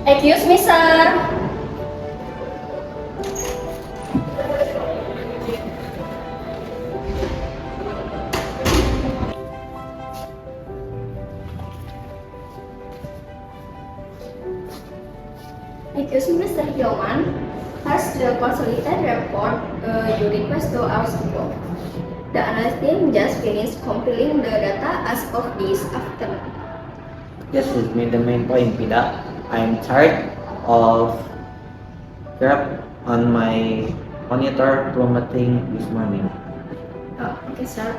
Excuse me, sir. Excuse me, Mr. Hillman. Has the consolidated report you request to our ago? The analyst team just finished compiling the data as of this afternoon. Just with me the main point, Pida. I'm tired of crap on my monitor plummeting this morning. Okay, sir.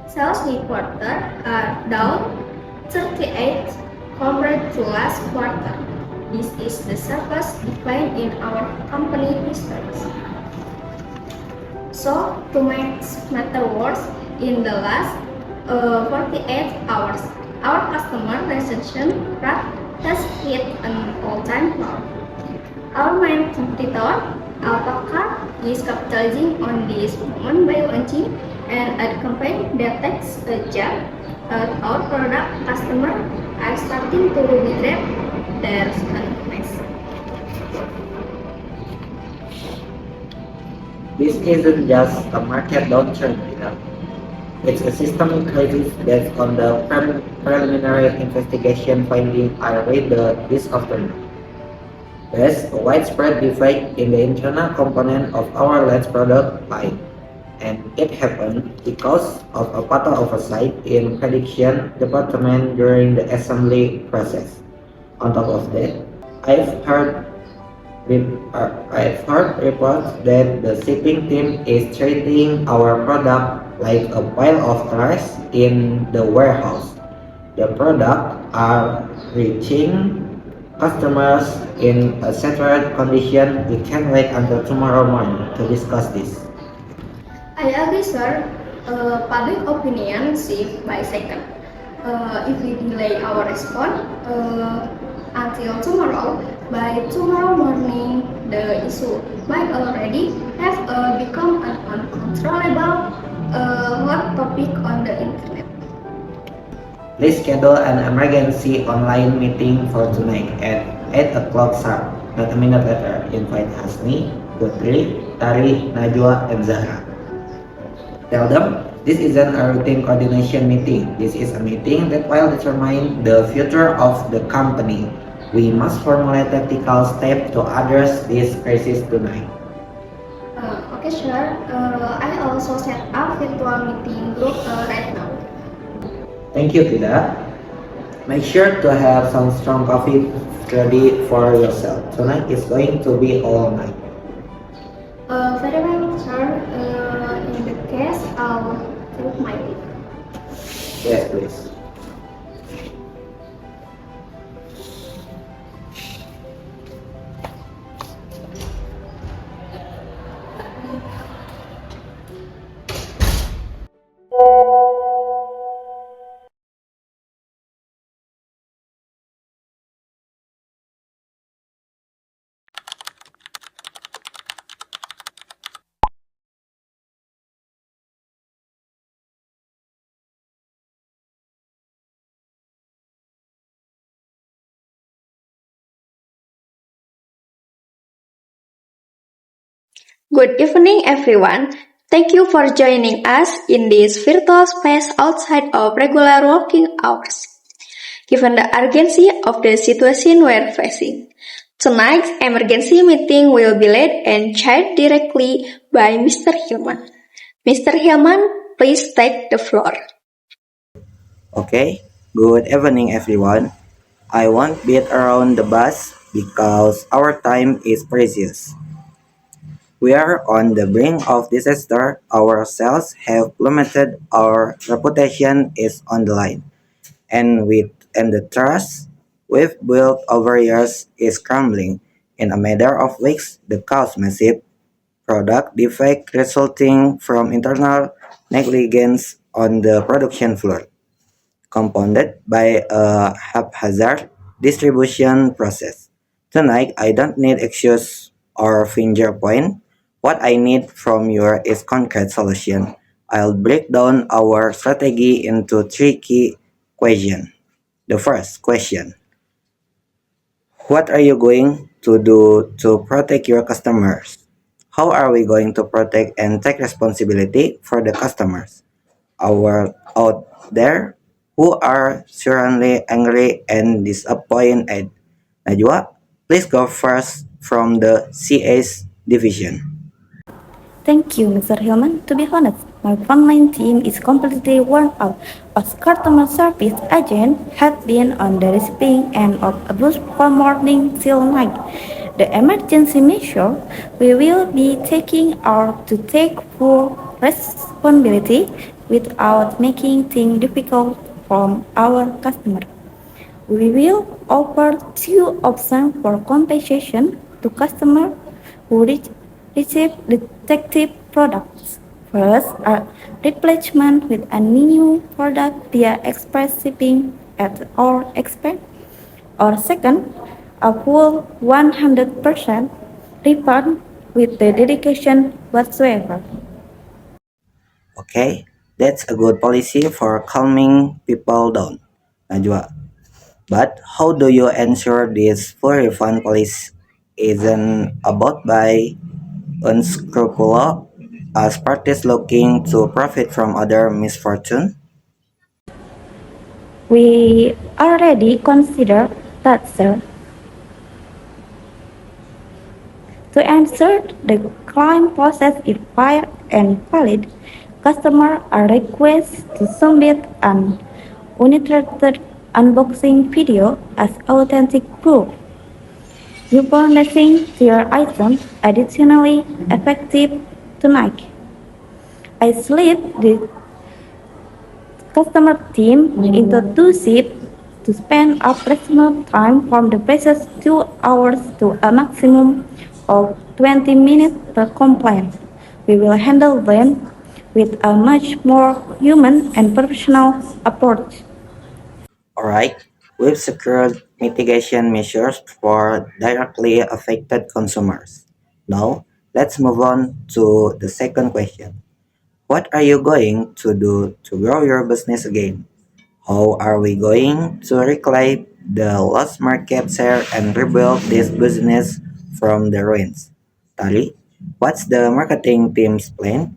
Sales reported are down 38 compared to last quarter. This is the sharpest decline in our company history. So, to make matter worse, in the last 48 hours, our customer retention rate has hit an all-time low. Our main competitor, Alpaca, is capitalizing on this moment by launching an ad campaign that takes a jab at our product. Customers are starting to regret their spendings. This isn't just a market downturn, Pida. It's a systemic crisis based on the preliminary investigation finding I read this afternoon. There's a widespread defect in the internal component of our lens product line, and it happened because of a fatal oversight in prediction department during the assembly process. On top of that, I've heard I've heard reports that the shipping team is treating our product like a pile of trash in the warehouse. The product are reaching customers in a saturated condition. We can't wait until tomorrow morning to discuss this. I agree, sir. Public opinion shift by second. If we delay our response until tomorrow, by tomorrow morning, the issue might already have become an uncontrollable hot topic on the internet. Please schedule an emergency online meeting for tonight at 8 o'clock sharp. Not a minute later, invite Hasni, Putri, Tari, Najwa, and Zahra. Tell them this isn't a routine coordination meeting. This is a meeting that will determine the future of the company. We must formulate tactical steps to address this crisis tonight. Okay, sure. I also set up virtual meeting group right now. Thank you, Pida. Make sure to have some strong coffee ready for yourself. Tonight is going to be all night. Very well, sir. In the case, I'll take my leave. Yes, please. Good evening, everyone. Thank you for joining us in this virtual space outside of regular working hours. Given the urgency of the situation we're facing, tonight's emergency meeting will be led and chaired directly by Mr. Hillman. Mr. Hillman, please take the floor. Okay, good evening, everyone. I won't beat around the bush because our time is precious. We are on the brink of disaster. Our sales have plummeted. Our reputation is on the line. And the trust we've built over years is crumbling. In a matter of weeks, the cause massive product defect resulting from internal negligence on the production floor, compounded by a haphazard distribution process. Tonight, I don't need excuse or finger point. What I need from you is concrete solution. I'll break down our strategy into three key questions. The first question: what are you going to do to protect your customers? How are we going to protect and take responsibility for the customers our out there who are seriously angry and disappointed? Najwa, please go first from the CA's division. Thank you, Mr. Hillman. To be honest, my frontline team is completely worn out. As customer service agent had been on the receiving end of abuse from morning till night. The emergency measure we will be taking are to take full responsibility without making things difficult for our customer. We will offer two options for compensation to customers who receive defective products. First, a replacement with a new product via express shipping at our expense. Or second, a full 100% refund with the dedication whatsoever. Okay, that's a good policy for calming people down, Najwa. But how do you ensure this full refund policy isn't abused by unscrupulous as parties looking to profit from other misfortune? We already consider that, sir. To ensure the claim process is fair and valid, customers are requested to submit an uninterrupted unboxing video as authentic proof. You furnishing their items additionally effective tonight. I split the customer team into two shifts to spend operational time from the first 2 hours to a maximum of 20 minutes per complaint. We will handle them with a much more human and professional approach. Alright, we've secured mitigation measures for directly affected consumers. Now, let's move on to the second question. What are you going to do to grow your business again? How are we going to reclaim the lost market share and rebuild this business from the ruins? Tali, what's the marketing team's plan?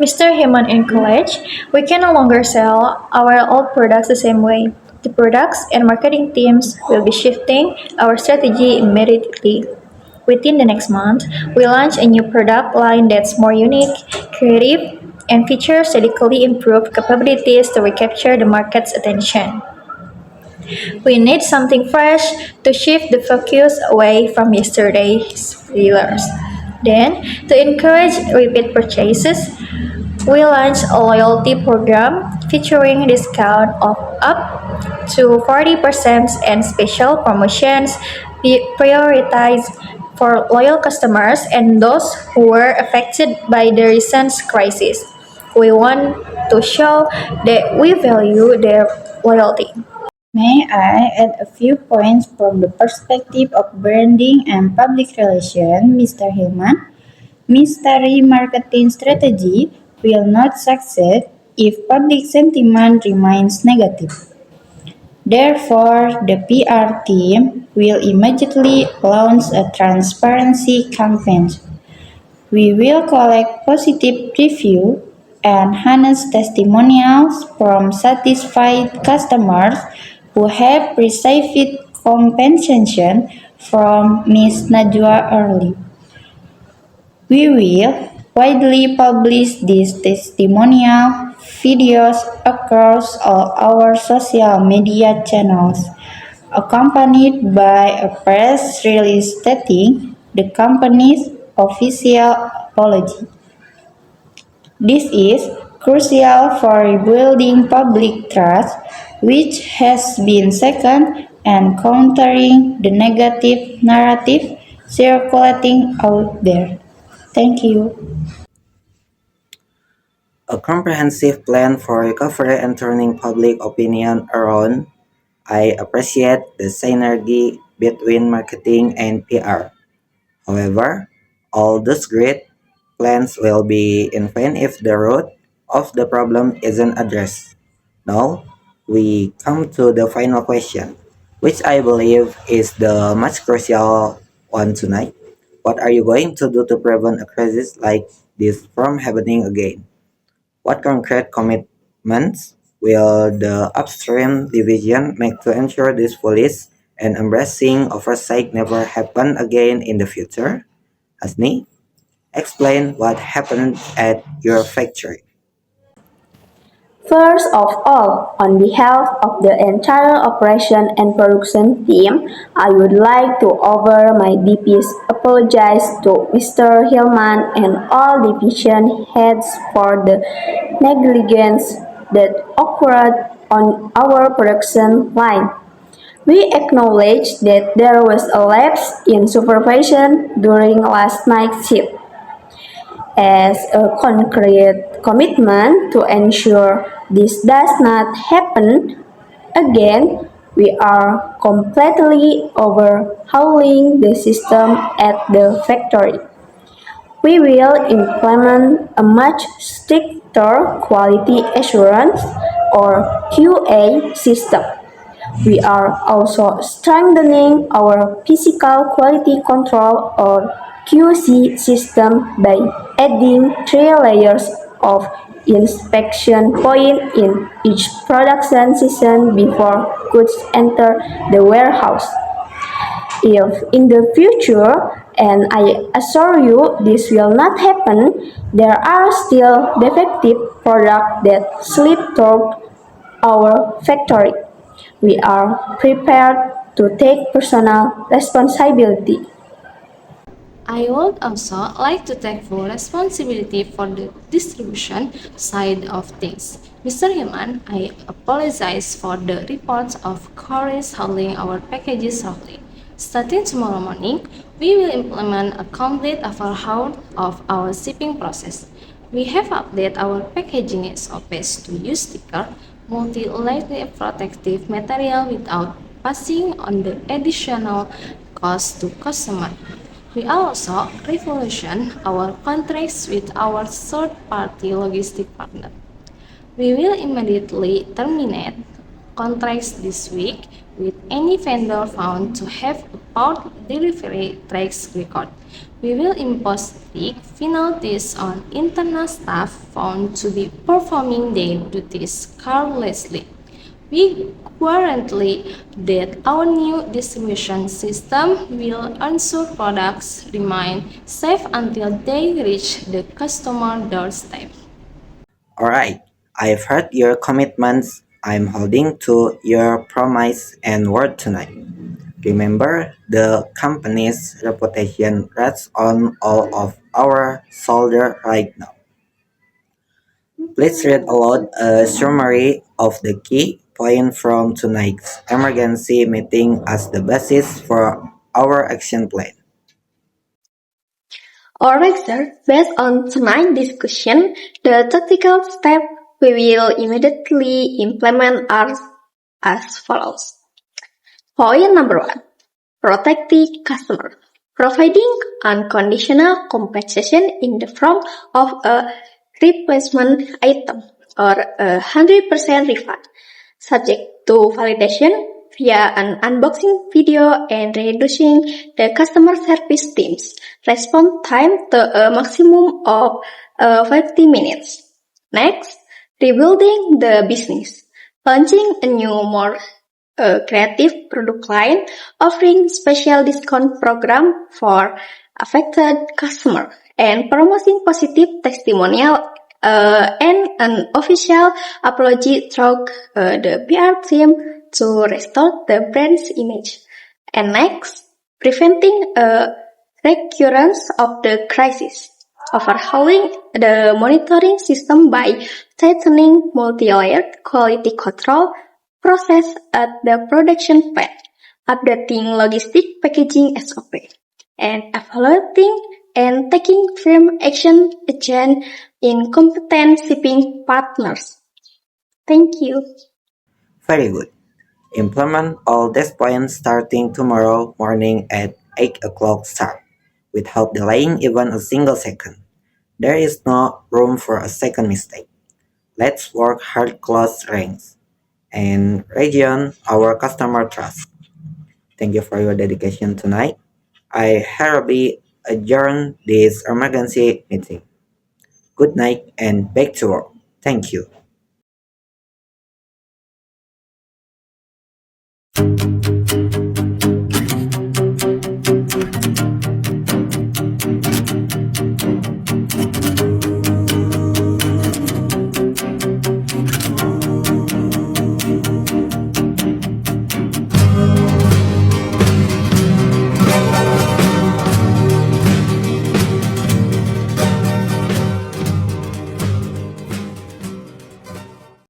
Mr. Heyman encouraged, we can no longer sell our old products the same way. The products and marketing teams will be shifting our strategy immediately. Within the next month, we launch a new product line that's more unique, creative, and features radically improved capabilities to recapture the market's attention. We need something fresh to shift the focus away from yesterday's failures. Then, to encourage repeat purchases, we launched a loyalty program featuring discount of up to 40% and special promotions prioritized for loyal customers and those who were affected by the recent crisis. We want to show that we value their loyalty. May I add a few points from the perspective of branding and public relations, Mr. Hillman? Mystery marketing strategy will not succeed if public sentiment remains negative. Therefore, the PR team will immediately launch a transparency campaign. We will collect positive reviews and honest testimonials from satisfied customers who have received compensation from Ms. Najwa early. We will widely publish these testimonial videos across all our social media channels, accompanied by a press release stating the company's official apology. This is crucial for rebuilding public trust, which has been shaken, and countering the negative narrative circulating out there. Thank you. A comprehensive plan for recovery and turning public opinion around. I appreciate the synergy between marketing and PR. However, all those great plans will be in vain if the root of the problem isn't addressed. Now, we come to the final question, which I believe is the most crucial one tonight. What are you going to do to prevent a crisis like this from happening again? What concrete commitments will the upstream division make to ensure this police and embracing oversight never happen again in the future? Hasni, explain what happened at your factory. First of all, on behalf of the entire operation and production team, I would like to offer my deepest apologies to Mr. Hillman and all division heads for the negligence that occurred on our production line. We acknowledge that there was a lapse in supervision during last night's shift. As a concrete commitment to ensure this does not happen again, we are completely overhauling the system at the factory. We will implement a much stricter quality assurance or QA system. We are also strengthening our physical quality control or QC system by adding 3 layers of inspection points in each production season before goods enter the warehouse. If in the future, and I assure you this will not happen, there are still defective products that slip through our factory. We are prepared to take personal responsibility. I would also like to take full responsibility for the distribution side of things. Mr. Himan, I apologize for the reports of couriers handling our packages wrongly. Starting tomorrow morning, we will implement a complete overhaul of our shipping process. We have updated our packaging SOPs to use sticker, multi-layer protective material without passing on the additional cost to customer. We also revolution our contracts with our third-party logistic partner. We will immediately terminate contracts this week with any vendor found to have a poor delivery track record. We will impose strict penalties on internal staff found to be performing their duties carelessly. We guarantee that our new distribution system will ensure products remain safe until they reach the customer doorstep. Alright, I've heard your commitments. I'm holding to your promise and word tonight. Remember, the company's reputation rests on all of our shoulders right now. Please read aloud a summary of the key points from tonight's emergency meeting as the basis for our action plan. Alright, sir. Based on tonight's discussion, the tactical steps we will immediately implement are as follows. Point number 1. Protect the customer. Providing unconditional compensation in the form of a replacement item or a 100% refund, subject to validation via an unboxing video and reducing the customer service team's response time to a maximum of 50 minutes. Next, rebuilding the business. Launching a new, more creative product line, offering special discount program for affected customer, and promoting positive testimonial and an official apology through the PR team to restore the brand's image. And next, preventing a recurrence of the crisis. Overhauling the monitoring system by tightening multi-layered quality control process at the production plant, updating logistic packaging SOP, and evaluating and taking firm action against incompetent shipping partners. Thank you. Very good. Implement all these points starting tomorrow morning at 8 o'clock sharp, without delaying even a single second. There is no room for a second mistake. Let's work hard close ranks. and region our customer trust. Thank you for your dedication tonight. I hereby adjourn this emergency meeting. Good night and back to work. Thank you.